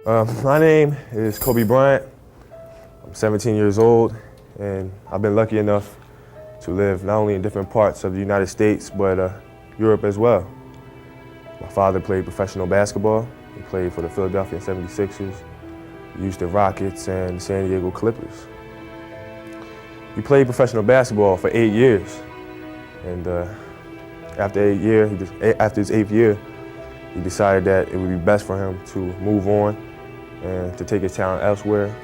My name is Kobe Bryant. I'm 17 years old, and I've been lucky enough to live not only in different parts of the United States, but Europe as well. My father played professional basketball. He played for the Philadelphia 76ers, the Houston Rockets, and the San Diego Clippers. He played professional basketball for 8 years, and after his 8th year, he decided that it would be best for him to move on and to take his talent elsewhere.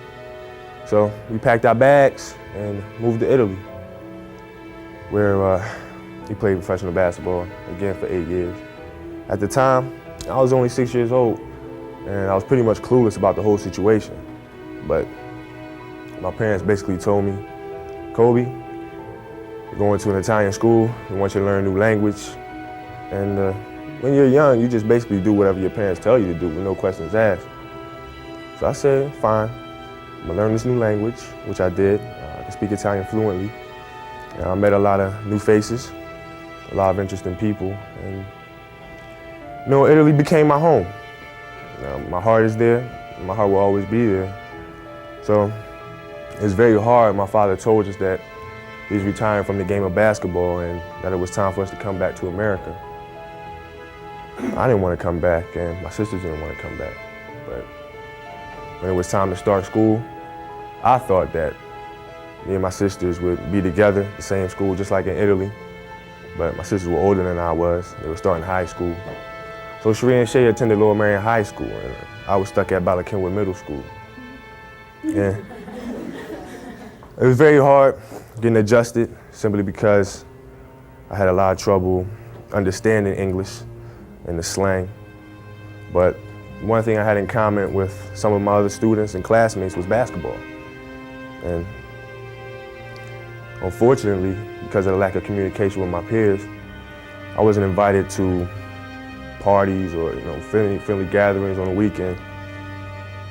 So we packed our bags and moved to Italy, where he played professional basketball again for 8 years. At the time, I was only 6 years old, and I was pretty much clueless about the whole situation. But my parents basically told me, Kobe, you're going to an Italian school, we want you to learn a new language, and when you're young, you just basically do whatever your parents tell you to do with no questions asked. So I said, fine, I'm gonna learn this new language, which I did. I can speak Italian fluently. And I met a lot of new faces, a lot of interesting people, and Italy became my home. My heart is there, and my heart will always be there. So it's very hard. My father told us that he's retiring from the game of basketball and that it was time for us to come back to America. I didn't want to come back, and my sisters didn't want to come back. But when it was time to start school, I thought that me and my sisters would be together at the same school, just like in Italy. But my sisters were older than I was. They were starting high school. So Sheree and Shay attended Lower Marion High School, and I was stuck at Ballackinwood Middle School. And it was very hard getting adjusted, simply because I had a lot of trouble understanding English and the slang. But one thing I had in common with some of my other students and classmates was basketball. And unfortunately, because of the lack of communication with my peers, I wasn't invited to parties or friendly gatherings on the weekend.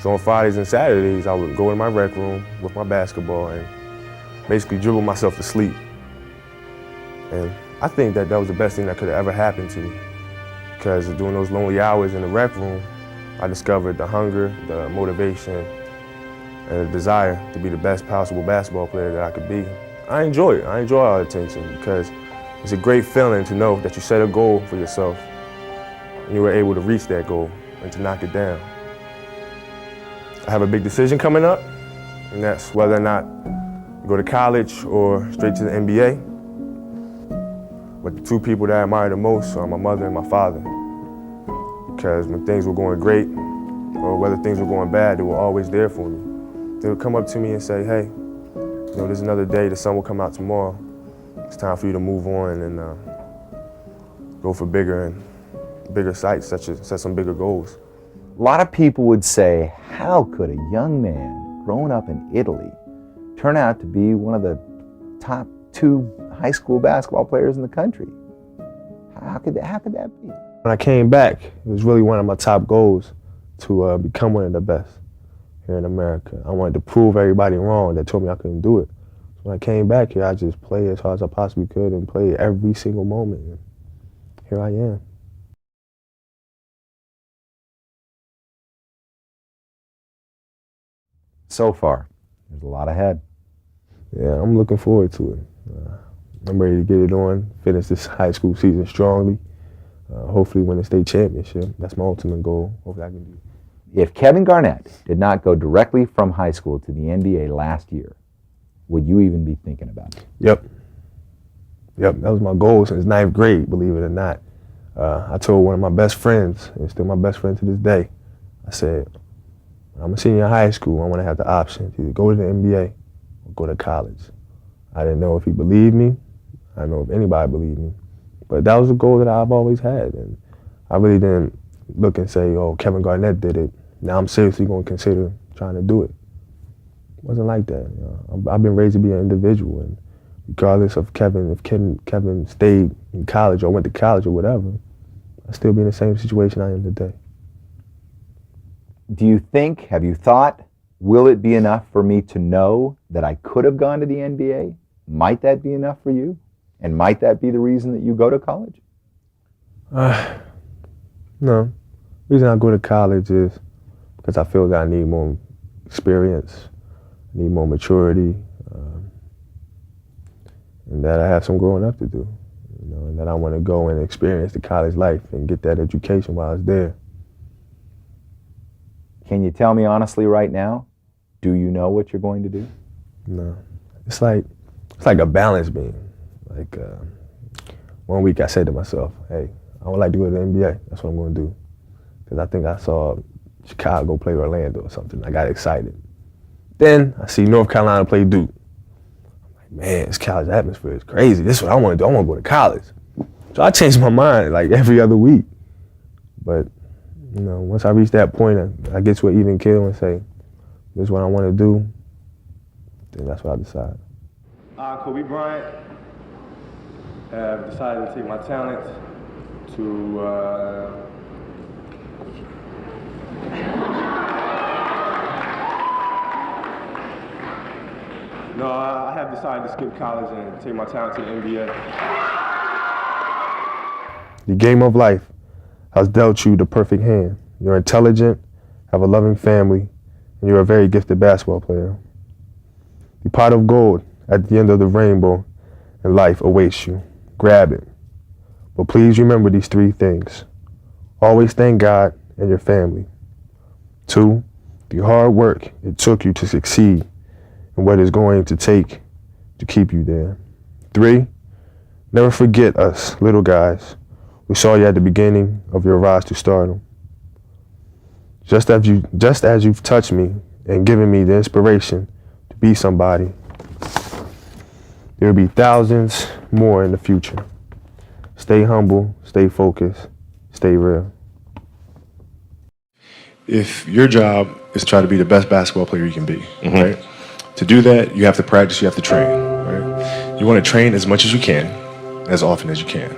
So on Fridays and Saturdays, I would go in my rec room with my basketball and basically dribble myself to sleep. And I think that was the best thing that could have ever happened to me, because during those lonely hours in the rec room, I discovered the hunger, the motivation, and the desire to be the best possible basketball player that I could be. I enjoy it. I enjoy all the attention, because it's a great feeling to know that you set a goal for yourself and you were able to reach that goal and to knock it down. I have a big decision coming up, and that's whether or not to go to college or straight to the NBA. But the two people that I admire the most are my mother and my father, because when things were going great or whether things were going bad, they were always there for me. They would come up to me and say, hey, there's another day, the sun will come out tomorrow. It's time for you to move on and go for bigger sights, set some bigger goals. A lot of people would say, how could a young man growing up in Italy turn out to be one of the top 2 high school basketball players in the country? How could that be? When I came back, it was really one of my top goals to become one of the best here in America. I wanted to prove everybody wrong that told me I couldn't do it. So when I came back here, I just played as hard as I possibly could and played every single moment. And here I am. So far, there's a lot ahead. Yeah, I'm looking forward to it. I'm ready to get it on, finish this high school season strongly, hopefully win a state championship. That's my ultimate goal. Hopefully I can do it. If Kevin Garnett did not go directly from high school to the NBA last year, would you even be thinking about it? Yep, that was my goal since 9th grade, believe it or not. I told one of my best friends, and still my best friend to this day, I said, I'm a senior in high school, I want to have the option to either go to the NBA or go to college. I didn't know if he believed me. I don't know if anybody believed me. But that was a goal that I've always had. And I really didn't look and say, oh, Kevin Garnett did it. Now I'm seriously going to consider trying to do it. It wasn't like that. I've been raised to be an individual. And regardless of if Kevin stayed in college or went to college or whatever, I'd still be in the same situation I am today. Do you think, have you thought, will it be enough for me to know that I could have gone to the NBA? Might that be enough for you? And might that be the reason that you go to college? No. The reason I go to college is because I feel that I need more experience, need more maturity, and that I have some growing up to do, and that I want to go and experience the college life and get that education while I was there. Can you tell me honestly right now, do you know what you're going to do? No, it's like a balance beam. Like 1 week I said to myself, hey, I would like to go to the NBA. That's what I'm going to do. Because I think I saw Chicago play Orlando or something. I got excited. Then I see North Carolina play Duke. I'm like, man, this college atmosphere is crazy. This is what I want to do. I want to go to college. So I changed my mind like every other week. But, once I reach that point, I get to an even keel and say, this is what I want to do, then that's what I decide. Kobe Bryant have decided to take my talent to No, I have decided to skip college and take my talent to the NBA. The game of life has dealt you the perfect hand. You're intelligent, have a loving family, and you're a very gifted basketball player. The pot of gold at the end of the rainbow in life awaits you. Grab it. But please remember these 3 things. Always thank God and your family. 2, the hard work it took you to succeed and what it's going to take to keep you there. 3, never forget us, little guys. We saw you at the beginning of your rise to stardom. Just as you've touched me and given me the inspiration to be somebody, there will be thousands more in the future. Stay humble, stay focused, stay real. If your job is to try to be the best basketball player you can be, right? To do that, you have to practice, you have to train, right? You want to train as much as you can, as often as you can.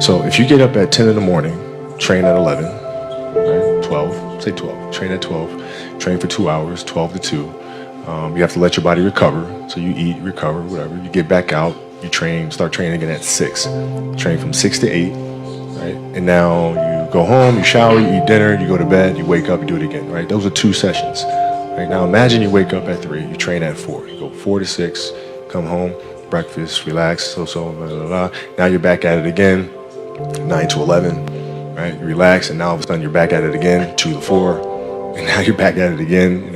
So if you get up at 10 in the morning, train at 11, right? 12, say 12, train at 12, train for 2 hours, 12 to 2. You have to let your body recover. So you eat, recover, whatever. You get back out, you train, start training again at 6. Train from 6 to 8, right? And now you go home, you shower, you eat dinner, you go to bed, you wake up, you do it again, right? Those are 2 sessions, right? Now imagine you wake up at 3, you train at 4. You go 4 to 6, come home, breakfast, relax, blah, blah, blah. Now you're back at it again, 9 to 11, right? You relax, and now all of a sudden you're back at it again, 2 to 4, and now you're back at it again,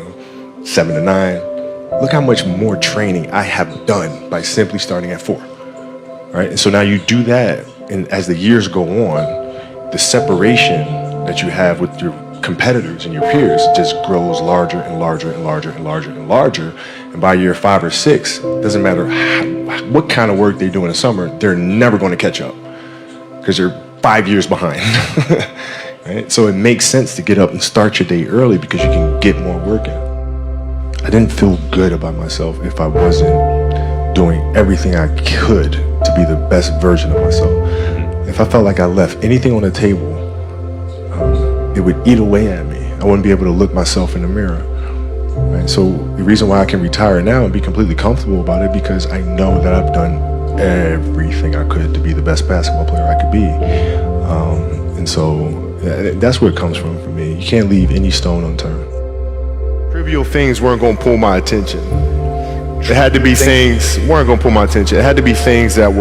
7 to 9. Look how much more training I have done by simply starting at 4, right? And so now you do that, and as the years go on, the separation that you have with your competitors and your peers just grows larger and larger and larger and larger and larger. And by year 5 or 6, doesn't matter what kind of work they do in the summer, they're never going to catch up because they're 5 years behind. Right? So it makes sense to get up and start your day early because you can get more work in. I didn't feel good about myself if I wasn't doing everything I could to be the best version of myself. If I felt like I left anything on the table, it would eat away at me. I wouldn't be able to look myself in the mirror. Right? So the reason why I can retire now and be completely comfortable about it because I know that I've done everything I could to be the best basketball player I could be. And so that's where it comes from for me. You can't leave any stone unturned. Trivial things weren't going to pull my attention. It had to be things weren't going to pull my attention. It had to be things that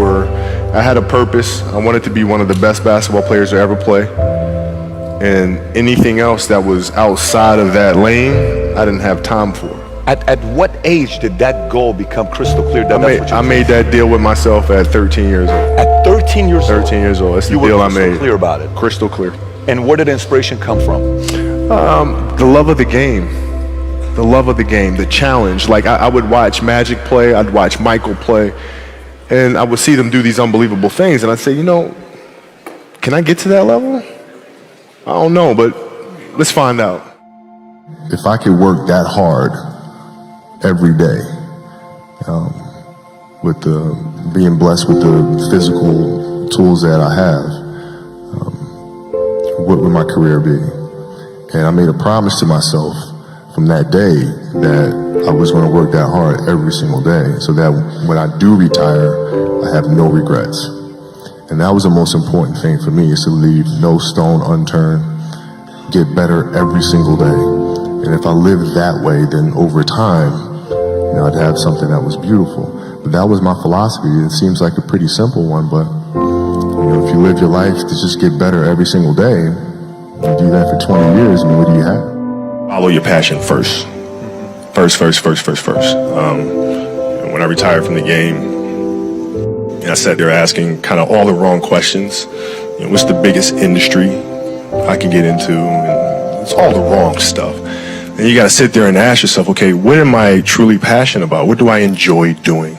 I had a purpose. I wanted to be one of the best basketball players to ever play. And anything else that was outside of that lane, I didn't have time for. At what age did that goal become crystal clear? I made that deal with myself at 13 years old. At 13 years old? 13 years old. That's the deal I made. You were crystal clear about it? Crystal clear. And where did inspiration come from? The love of the game. The love of the game, the challenge. Like I would watch Magic play, I'd watch Michael play, and I would see them do these unbelievable things, and I'd say, can I get to that level? I don't know, but let's find out. If I could work that hard every day, with being blessed with the physical tools that I have, what would my career be? And I made a promise to myself from that day that I was going to work that hard every single day so that when I do retire, I have no regrets. And that was the most important thing for me, is to leave no stone unturned, get better every single day. And if I lived that way, then over time, you know, I'd have something that was beautiful. But that was my philosophy. It seems like a pretty simple one, but you know, if you live your life to just get better every single day, you do that for 20 years, and what do you have? Follow your passion first. First. When I retired from the game, and I sat there asking kind of all the wrong questions. You know, what's the biggest industry I can get into? And it's all the wrong stuff. And you got to sit there and ask yourself, okay, what am I truly passionate about? What do I enjoy doing?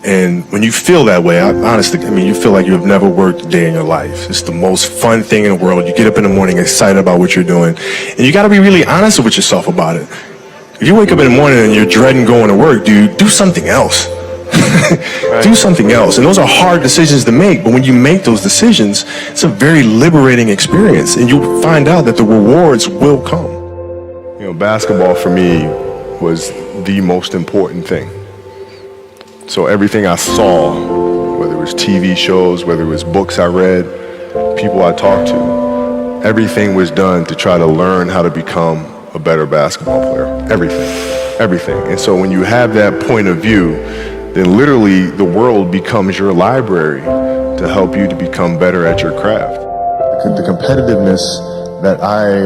And when you feel that way, honestly, you feel like you've never worked a day in your life. It's the most fun thing in the world. You get up in the morning excited about what you're doing. And you got to be really honest with yourself about it. If you wake up in the morning and you're dreading going to work, dude, do something else. Do something else. And those are hard decisions to make, but when you make those decisions, it's a very liberating experience, and you'll find out that the rewards will come. You know, basketball for me was the most important thing. So everything I saw, whether it was TV shows, whether it was books I read, people I talked to, everything was done to try to learn how to become a better basketball player. Everything. And so when you have that point of view, then literally the world becomes your library to help you to become better at your craft. The competitiveness that I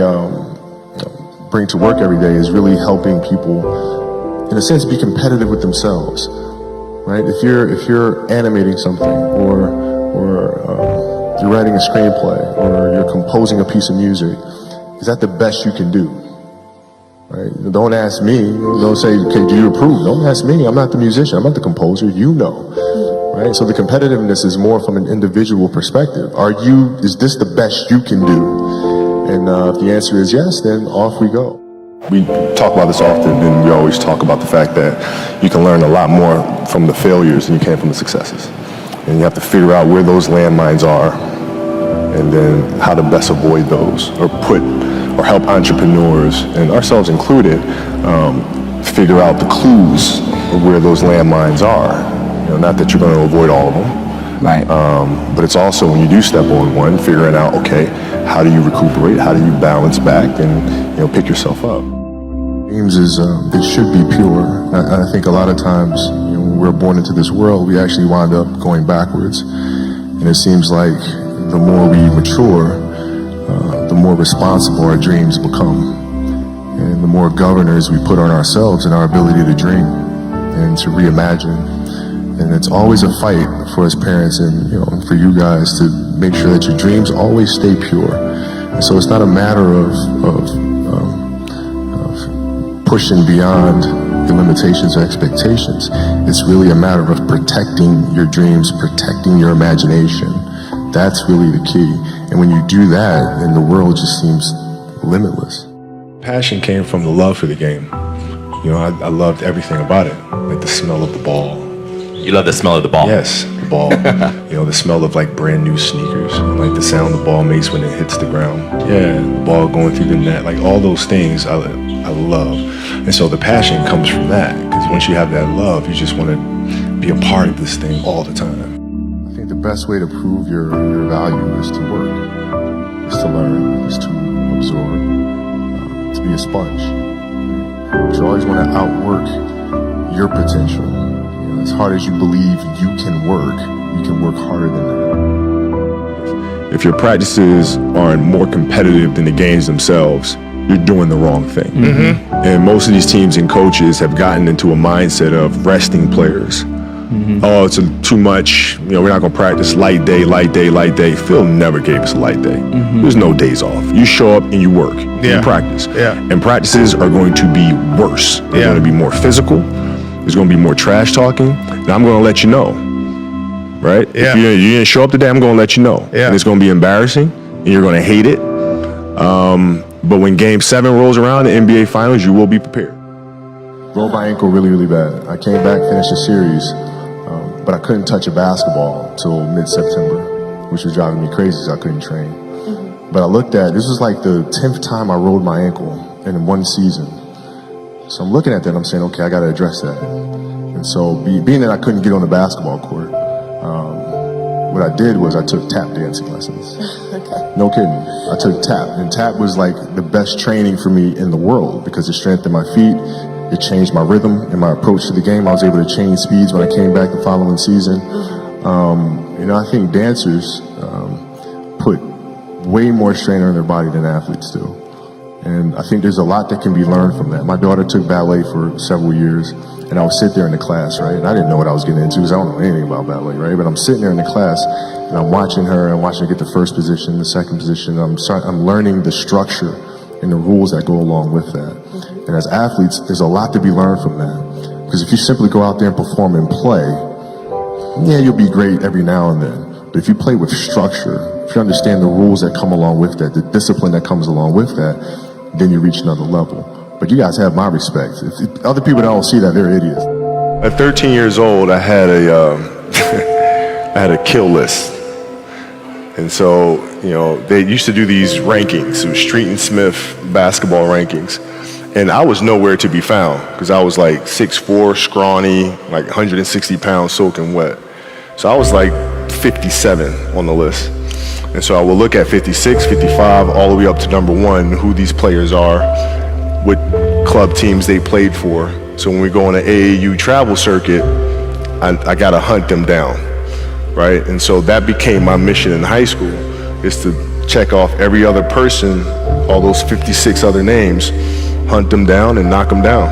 bring to work every day is really helping people, in a sense, be competitive with themselves, right? If you're animating something, or you're writing a screenplay, or you're composing a piece of music, is that the best you can do? Right? Don't ask me. Don't say, okay, do you approve? Don't ask me. I'm not the musician. I'm not the composer. You know. Right? So the competitiveness is more from an individual perspective. Is this the best you can do? And if the answer is yes, then off we go. We talk about this often, and we always talk about the fact that you can learn a lot more from the failures than you can from the successes. And you have to figure out where those landmines are, and then how to best avoid those, or help entrepreneurs, and ourselves included, figure out the clues of where those landmines are. You know, not that you're going to avoid all of them, Right. but it's also when you do step on one, figuring out, okay, how do you recuperate? How do you balance back and pick yourself up? Dreams they should be pure. I think a lot of times when we're born into this world, we actually wind up going backwards, and it seems like the more we mature, the more responsible our dreams become, and the more governors we put on ourselves and our ability to dream and to reimagine. And it's always a fight for us parents and for you guys to make sure that your dreams always stay pure. And so it's not a matter of pushing beyond your limitations or expectations. It's really a matter of protecting your dreams, protecting your imagination. That's really the key. And when you do that, then the world just seems limitless. Passion came from the love for the game. I loved everything about it, like the smell of the ball. You love the smell of the ball? Yes, the ball. The smell of like brand new sneakers, and like the sound the ball makes when it hits the ground. Yeah, the ball going through the net, like all those things I love. And so the passion comes from that, because once you have that love, you just want to be a part of this thing all the time. I think the best way to prove your value is to work, is to learn, is to absorb, to be a sponge. You always want to outwork your potential. As hard as you believe you can work harder than that. If your practices aren't more competitive than the games themselves, you're doing the wrong thing. Mm-hmm. And most of these teams and coaches have gotten into a mindset of resting players. Mm-hmm. Oh, it's too much. We're not going to practice light day. Phil never gave us a light day. Mm-hmm. There's no days off. You show up and you work. Yeah. You practice. Yeah. And practices are going to be worse. They're going to be more physical. There's going to be more trash talking. And I'm going to let you know. Right? Yeah. If you didn't show up today, I'm going to let you know. Yeah. And it's going to be embarrassing, and you're going to hate it. But when Game 7 rolls around, the NBA Finals, you will be prepared. Rolled my ankle really, really bad. I came back, finished the series, but I couldn't touch a basketball until mid-September, which was driving me crazy because I couldn't train. Mm-hmm. But I looked at, this was like the 10th time I rolled my ankle in one season. So I'm looking at that and I'm saying, okay, I got to address that. And so being that I couldn't get on the basketball court, what I did was I took tap dancing lessons. No kidding. I took tap, and tap was like the best training for me in the world because it strengthened my feet, it changed my rhythm and my approach to the game. I was able to change speeds when I came back the following season. I think dancers put way more strain on their body than athletes do. And I think there's a lot that can be learned from that. My daughter took ballet for several years, and I would sit there in the class, right? And I didn't know what I was getting into because I don't know anything about ballet, right? But I'm sitting there in the class, and I'm watching her get the first position, the second position. I'm learning the structure and the rules that go along with that. And as athletes, there's a lot to be learned from that. Because if you simply go out there and perform and play, yeah, you'll be great every now and then. But if you play with structure, if you understand the rules that come along with that, the discipline that comes along with that, then you reach another level. But you guys have my respect. If other people don't see that, they're idiots. At 13 years old, I had I had a kill list. And so, they used to do these rankings. It was Street and Smith basketball rankings. And I was nowhere to be found because I was like 6'4", scrawny, like 160 pounds soaking wet. So I was like 57 on the list. And so I will look at 56, 55, all the way up to number 1, who these players are, what club teams they played for. So when we go on an AAU travel circuit, I got to hunt them down, right? And so that became my mission in high school, is to check off every other person, all those 56 other names, hunt them down and knock them down.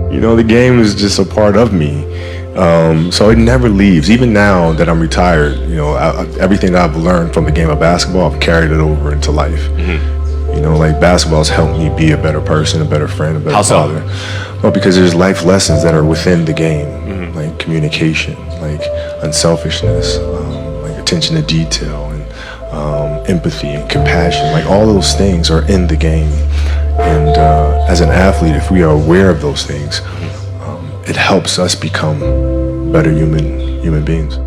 The game is just a part of me. So it never leaves. Even now that I'm retired, everything that I've learned from the game of basketball, I've carried it over into life. Like basketball has helped me be a better person, a better friend, a better father. Well, because there's life lessons that are within the game, like communication, like unselfishness, like attention to detail, and empathy and compassion. Like all those things are in the game. And as an athlete, if we are aware of those things, it helps us become better human beings.